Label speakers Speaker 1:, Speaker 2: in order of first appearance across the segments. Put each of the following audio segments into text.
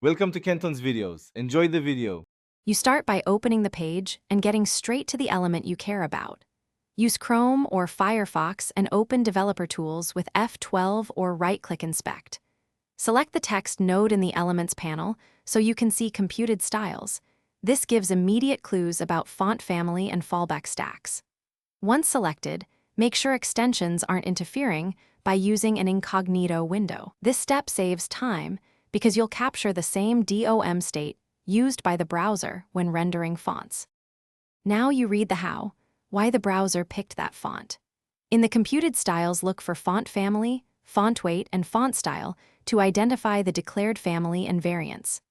Speaker 1: Welcome to Kenton's videos. Enjoy the video.
Speaker 2: You start by opening the page and getting straight to the element you care about. Use Chrome or Firefox and open Developer Tools with F12 or right-click Inspect. Select the text node in the Elements panel so you can see computed styles. This gives immediate clues about font family and fallback stacks. Once selected, make sure extensions aren't interfering by using an incognito window. This step saves time because you'll capture the same DOM state used by the browser when rendering fonts. Now you read the how, why the browser picked that font. In the computed styles, look for font family, font weight, and font style to identify the declared family and variants.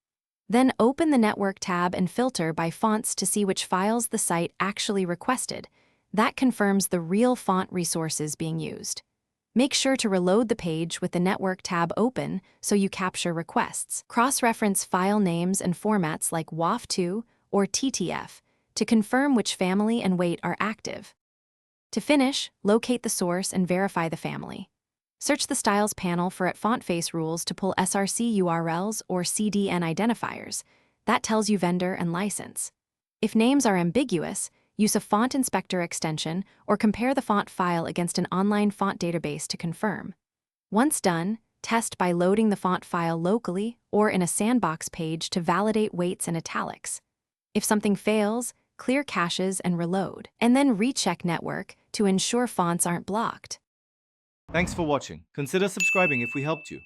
Speaker 2: Then open the Network tab and filter by fonts to see which files the site actually requested. That confirms the real font resources being used. Make sure to reload the page with the Network tab open so you capture requests. Cross-reference file names and formats like WAF2 or TTF to confirm which family and weight are active. To finish, locate the source and verify the family. Search the Styles panel for font face rules to pull SRC URLs or CDN identifiers. That tells you vendor and license. If names are ambiguous, use a font inspector extension or compare the font file against an online font database to confirm. Once done, test by loading the font file locally or in a sandbox page to validate weights and italics. If something fails, clear caches and reload, and then recheck Network to ensure fonts aren't blocked.
Speaker 1: Thanks for watching. Consider subscribing if we helped you.